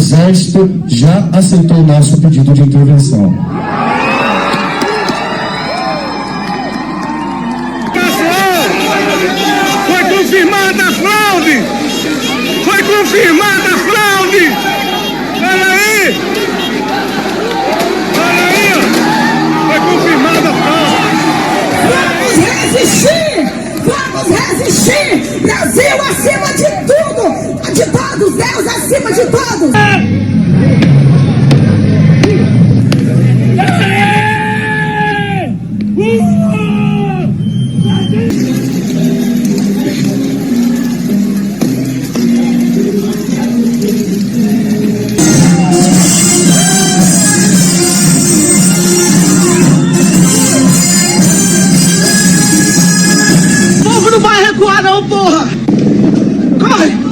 Exército já aceitou o nosso pedido de intervenção. Foi confirmada a fraude! Foi confirmada a fraude! Olha aí! Olha aí! Foi confirmada a fraude! Vamos resistir! Vamos resistir! Brasil acima de tudo! De todos! Deus acima de todos! O povo não vai recuar não, porra! Corre!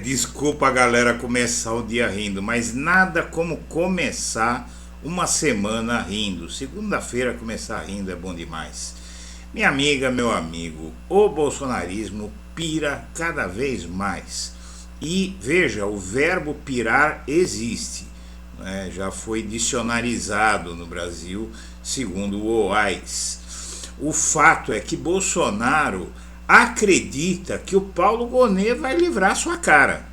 Desculpa a galera começar o dia rindo, mas nada como começar uma semana rindo. Segunda-feira começar rindo é bom demais. Minha amiga, meu amigo, o bolsonarismo pira cada vez mais. E veja, o verbo pirar existe, né? Já foi dicionarizado no Brasil, segundo o OAS. O fato é que Bolsonaro acredita que o Paulo Gonet vai livrar sua cara.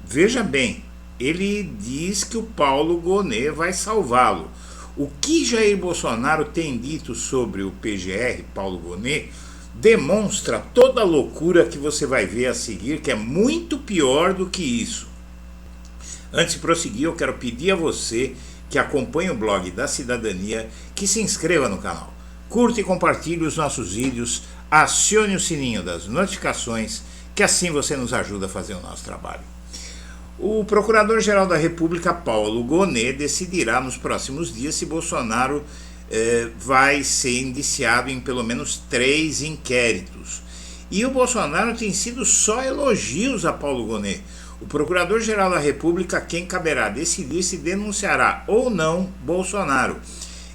Veja bem, ele diz que o Paulo Gonet vai salvá-lo. O que Jair Bolsonaro tem dito sobre o PGR, Paulo Gonet, demonstra toda a loucura que você vai ver a seguir, que é muito pior do que isso. Antes de prosseguir, eu quero pedir a você que acompanha o blog da Cidadania que se inscreva no canal, curta e compartilhe os nossos vídeos, acione o sininho das notificações, que assim você nos ajuda a fazer o nosso trabalho. O Procurador-Geral da República, Paulo Gonet, decidirá nos próximos dias se Bolsonaro vai ser indiciado em pelo menos 3 inquéritos. E o Bolsonaro tem sido só elogios a Paulo Gonet. O Procurador-Geral da República, a quem caberá decidir se denunciará ou não Bolsonaro.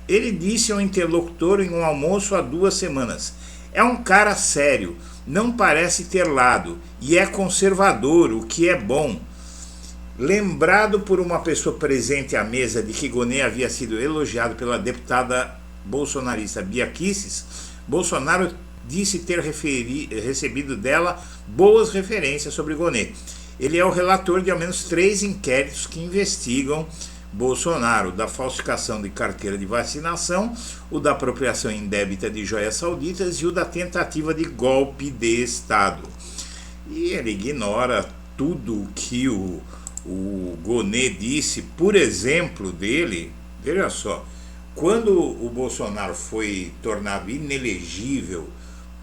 Ele disse ao interlocutor em um almoço há 2 semanas: é um cara sério, não parece ter lado e é conservador, o que é bom. Lembrado por uma pessoa presente à mesa de que Gonet havia sido elogiado pela deputada bolsonarista Bia Kicis, Bolsonaro disse ter recebido dela boas referências sobre Gonet. Ele é o relator de ao menos 3 inquéritos que investigam Bolsonaro: da falsificação de carteira de vacinação, o da apropriação indébita de joias sauditas e o da tentativa de golpe de Estado. E ele ignora tudo o que o Gonet disse. Por exemplo dele, veja só, quando o Bolsonaro foi tornado inelegível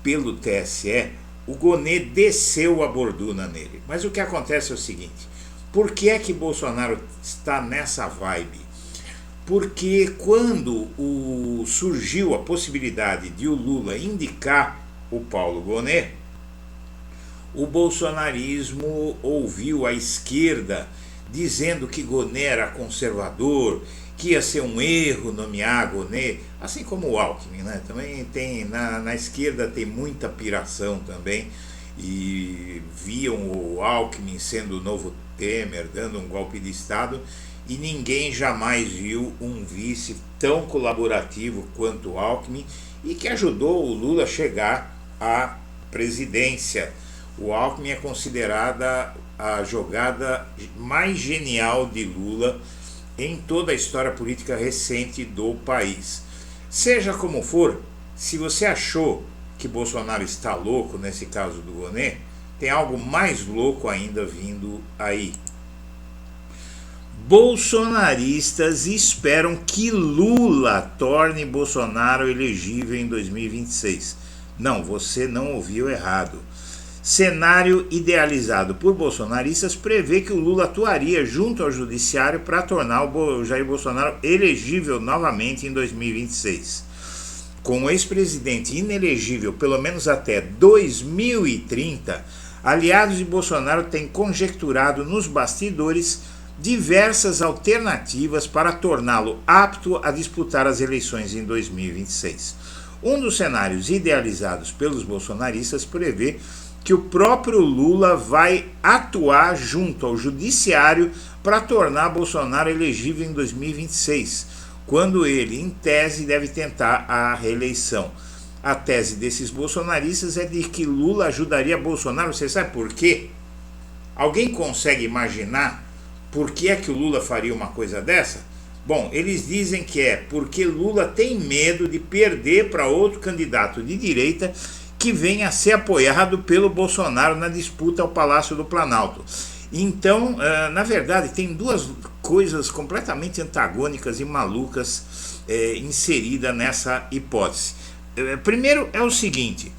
pelo TSE, o Gonet desceu a borduna nele. Mas o que acontece é o seguinte: por que é que Bolsonaro está nessa vibe? Porque quando surgiu a possibilidade de o Lula indicar o Paulo Gonet, o bolsonarismo ouviu a esquerda dizendo que Gonet era conservador, que ia ser um erro nomear Gonet, assim como o Alckmin, né? Também tem, na esquerda tem muita piração também, e viam o Alckmin sendo o novo Temer, dando um golpe de Estado, e ninguém jamais viu um vice tão colaborativo quanto o Alckmin e que ajudou o Lula a chegar à presidência. O Alckmin é considerada a jogada mais genial de Lula em toda a história política recente do país. Seja como for, se você achou que Bolsonaro está louco, nesse caso do Gonet, tem algo mais louco ainda vindo aí. Bolsonaristas esperam que Lula torne Bolsonaro elegível em 2026. Não, você não ouviu errado. Cenário idealizado por bolsonaristas prevê que o Lula atuaria junto ao judiciário para tornar o Jair Bolsonaro elegível novamente em 2026. Com o ex-presidente inelegível pelo menos até 2030, aliados de Bolsonaro têm conjecturado nos bastidores diversas alternativas para torná-lo apto a disputar as eleições em 2026. Um dos cenários idealizados pelos bolsonaristas prevê que o próprio Lula vai atuar junto ao judiciário para tornar Bolsonaro elegível em 2026, quando ele, em tese, deve tentar a reeleição. A tese desses bolsonaristas é de que Lula ajudaria Bolsonaro. Você sabe por quê? Alguém consegue imaginar por que é que o Lula faria uma coisa dessa? Bom, eles dizem que é porque Lula tem medo de perder para outro candidato de direita que venha a ser apoiado pelo Bolsonaro na disputa ao Palácio do Planalto. Então, na verdade, tem duas coisas completamente antagônicas e malucas inseridas nessa hipótese. Primeiro é o seguinte: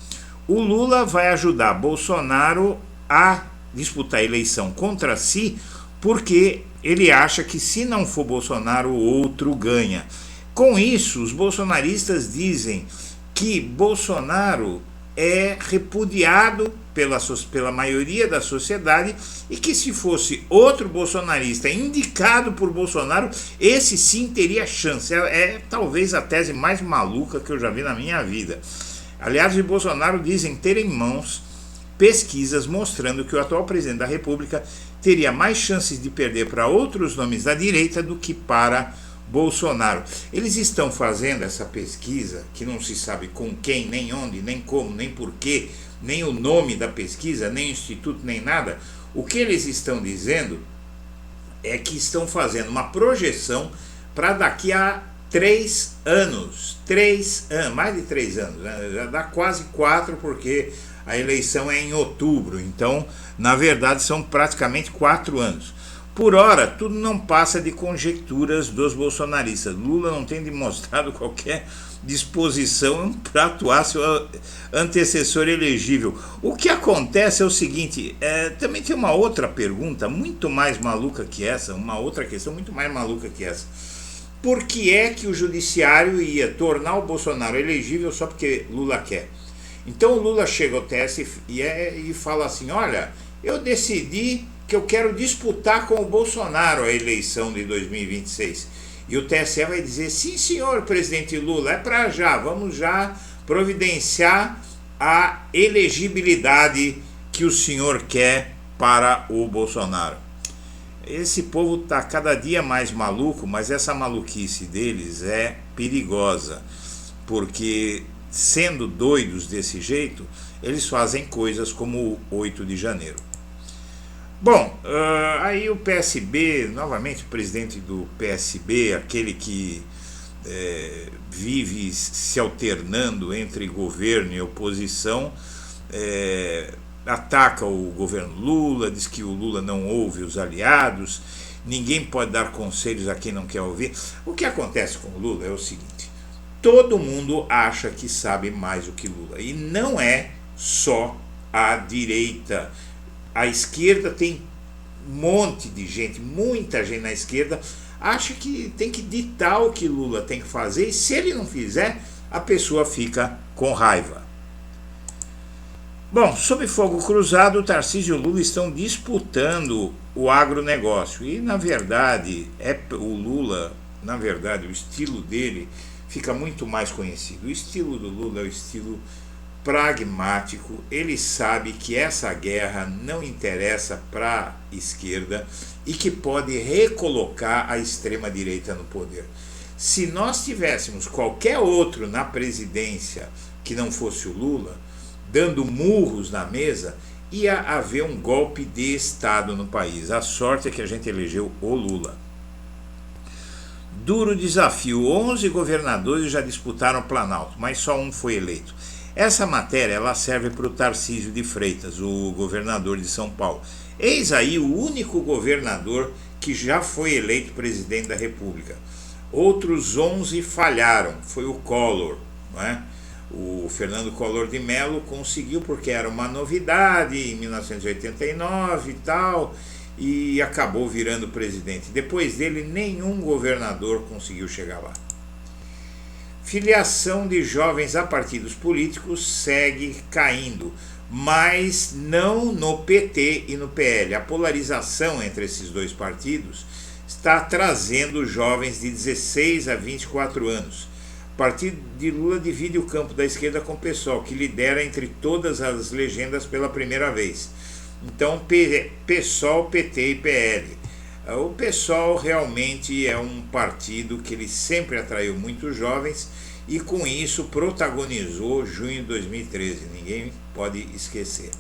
o Lula vai ajudar Bolsonaro a disputar a eleição contra si, porque ele acha que se não for Bolsonaro, o outro ganha. Com isso, os bolsonaristas dizem que Bolsonaro é repudiado pela maioria da sociedade e que se fosse outro bolsonarista indicado por Bolsonaro, esse sim teria chance. É talvez a tese mais maluca que eu já vi na minha vida. Aliás, os Bolsonaro dizem ter em mãos pesquisas mostrando que o atual presidente da República teria mais chances de perder para outros nomes da direita do que para Bolsonaro. Eles estão fazendo essa pesquisa, que não se sabe com quem, nem onde, nem como, nem porquê, nem o nome da pesquisa, nem o instituto, nem nada. O que eles estão dizendo é que estão fazendo uma projeção para daqui a 3 anos. Mais de 3 anos, né? Já dá quase 4, porque a eleição é em outubro, então, na verdade, são praticamente 4 anos. Por ora, tudo não passa de conjecturas dos bolsonaristas. Lula não tem demonstrado qualquer disposição para atuar seu antecessor elegível. O que acontece é o seguinte, também tem uma outra pergunta muito mais maluca que essa, uma outra questão muito mais maluca que essa. Por que é que o judiciário ia tornar o Bolsonaro elegível só porque Lula quer? Então o Lula chega ao TSE e fala assim: olha, eu decidi que eu quero disputar com o Bolsonaro a eleição de 2026. E o TSE vai dizer: sim, senhor presidente Lula, é para já, vamos já providenciar a elegibilidade que o senhor quer para o Bolsonaro. Esse povo está cada dia mais maluco, mas essa maluquice deles é perigosa, porque sendo doidos desse jeito, eles fazem coisas como o 8 de janeiro. Bom, aí o PSB, novamente o presidente do PSB, aquele que vive se alternando entre governo e oposição, ataca o governo Lula, diz que o Lula não ouve os aliados, ninguém pode dar conselhos a quem não quer ouvir. O que acontece com o Lula é o seguinte: todo mundo acha que sabe mais do que Lula, e não é só a direita. A esquerda tem um monte de gente, muita gente na esquerda acha que tem que ditar o que Lula tem que fazer, e se ele não fizer, a pessoa fica com raiva. Bom, sob fogo cruzado, Tarcísio e o Lula estão disputando o agronegócio, e na verdade, o Lula, na verdade, o estilo dele fica muito mais conhecido. O estilo do Lula é o estilo pragmático. Ele sabe que essa guerra não interessa para a esquerda e que pode recolocar a extrema-direita no poder. Se nós tivéssemos qualquer outro na presidência que não fosse o Lula, dando murros na mesa, ia haver um golpe de Estado no país. A sorte é que a gente elegeu o Lula. Duro desafio: 11 governadores já disputaram o Planalto, mas só um foi eleito. Essa matéria ela serve para o Tarcísio de Freitas, o governador de São Paulo. Eis aí o único governador que já foi eleito presidente da República. Outros 11 falharam, foi o Collor, não é? O Fernando Collor de Mello conseguiu porque era uma novidade em 1989 e tal, e acabou virando presidente. Depois dele, nenhum governador conseguiu chegar lá. Filiação de jovens a partidos políticos segue caindo, mas não no PT e no PL. A polarização entre esses dois partidos está trazendo jovens de 16 a 24 anos. O partido de Lula divide o campo da esquerda com o PSOL, que lidera entre todas as legendas pela primeira vez. Então, PSOL, PT e PL. O PSOL realmente é um partido que ele sempre atraiu muitos jovens e com isso protagonizou junho de 2013, ninguém pode esquecer.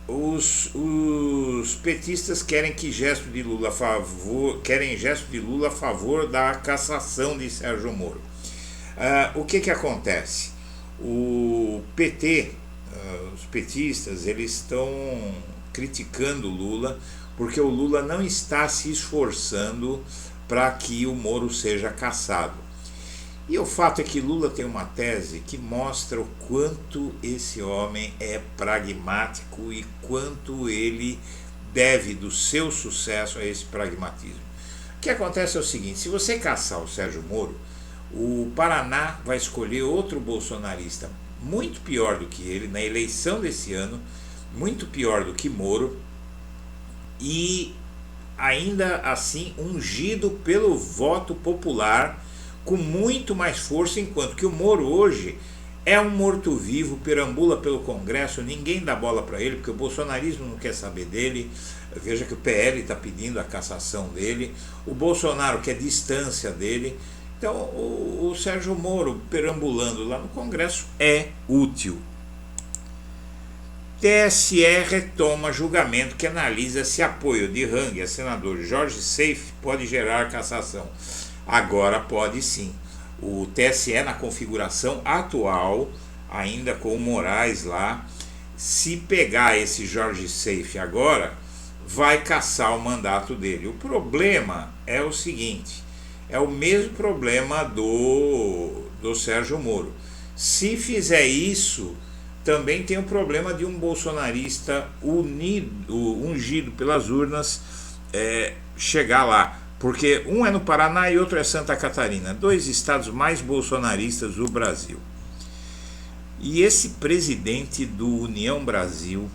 Os petistas querem gesto de Lula a favor da cassação de Sérgio Moro. O que acontece? O PT, os petistas, eles estão criticando o Lula porque o Lula não está se esforçando para que o Moro seja cassado. E o fato é que Lula tem uma tese que mostra o quanto esse homem é pragmático e quanto ele deve do seu sucesso a esse pragmatismo. O que acontece é o seguinte: se você caçar o Sérgio Moro, o Paraná vai escolher outro bolsonarista muito pior do que ele na eleição desse ano, muito pior do que Moro, e ainda assim ungido pelo voto popular com muito mais força, enquanto que o Moro hoje é um morto-vivo, perambula pelo Congresso, ninguém dá bola para ele, porque o bolsonarismo não quer saber dele. Veja que o PL está pedindo a cassação dele, o Bolsonaro quer distância dele. Então o Sérgio Moro perambulando lá no Congresso é útil. TSE retoma julgamento que analisa se apoio de Hang a senador Jorge Seife pode gerar cassação. Agora pode sim. O TSE, na configuração atual, ainda com o Moraes lá, se pegar esse Jorge Seife agora, vai cassar o mandato dele. O problema é o seguinte: é o mesmo problema do Sérgio Moro. Se fizer isso, também tem o problema de um bolsonarista ungido pelas urnas chegar lá. Porque um é no Paraná e outro é Santa Catarina, dois estados mais bolsonaristas do Brasil. E esse presidente do União Brasil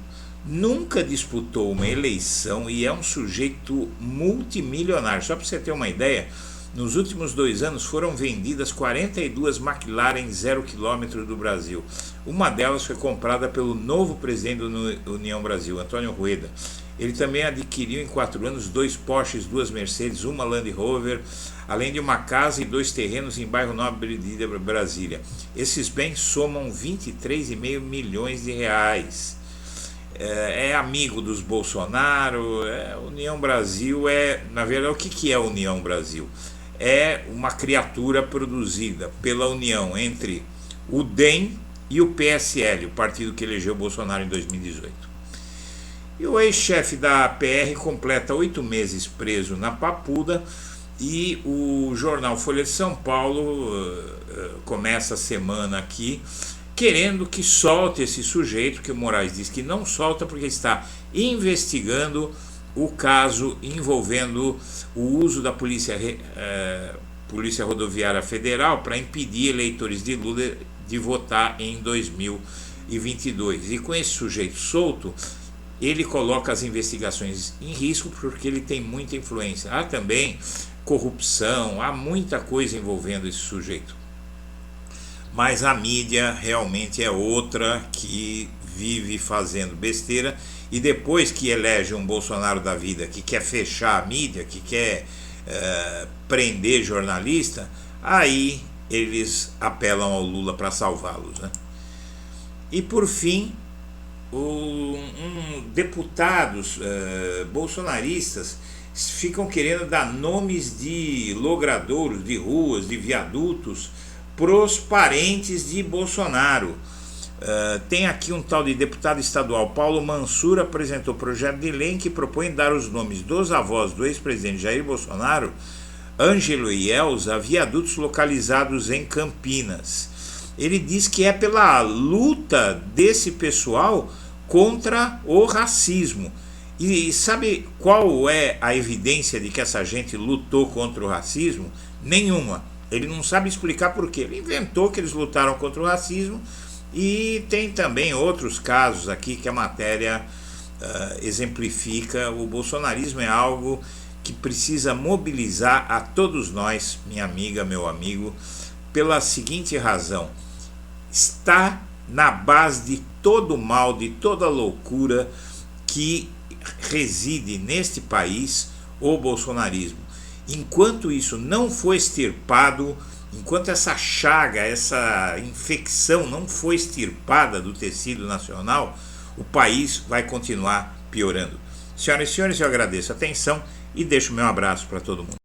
nunca disputou uma eleição e é um sujeito multimilionário. Só para você ter uma ideia, nos últimos 2 anos foram vendidas 42 McLaren 0 km do Brasil. Uma delas foi comprada pelo novo presidente do União Brasil, Antônio Rueda. Ele também adquiriu em 4 anos 2 Porsches, 2 Mercedes, uma Land Rover, além de uma casa e 2 terrenos em bairro Nobre de Brasília. Esses bens somam 23,5 milhões de reais. É amigo dos Bolsonaro. União Brasil na verdade, o que é a União Brasil? É uma criatura produzida pela união entre o DEM e o PSL, o partido que elegeu Bolsonaro em 2018. E o ex-chefe da PR completa 8 meses preso na Papuda e o jornal Folha de São Paulo começa a semana aqui querendo que solte esse sujeito, que o Moraes diz que não solta porque está investigando o caso envolvendo o uso da Polícia Rodoviária Federal para impedir eleitores de Lula de votar em 2022. E com esse sujeito solto, ele coloca as investigações em risco porque ele tem muita influência. Há também corrupção, há muita coisa envolvendo esse sujeito. Mas a mídia realmente é outra que vive fazendo besteira e depois que elege um Bolsonaro da vida que quer fechar a mídia, que quer prender jornalista, aí eles apelam ao Lula para salvá-los, né? E por fim, deputados bolsonaristas ficam querendo dar nomes de logradouros, de ruas, de viadutos pros parentes de Bolsonaro. Tem aqui um tal de deputado estadual Paulo Mansur apresentou projeto de lei que propõe dar os nomes dos avós do ex-presidente Jair Bolsonaro, Ângelo e Elza, a viadutos localizados em Campinas. Ele diz que é pela luta desse pessoal contra o racismo. E sabe qual é a evidência de que essa gente lutou contra o racismo? Nenhuma. Ele não sabe explicar por quê. Ele inventou que eles lutaram contra o racismo, e tem também outros casos aqui que a matéria exemplifica. O bolsonarismo é algo que precisa mobilizar a todos nós, minha amiga, meu amigo, pela seguinte razão: está na base de todo o mal, de toda a loucura que reside neste país o bolsonarismo. Enquanto isso não for extirpado, enquanto essa chaga, essa infecção não for extirpada do tecido nacional, o país vai continuar piorando. Senhoras e senhores, eu agradeço a atenção e deixo o meu abraço para todo mundo.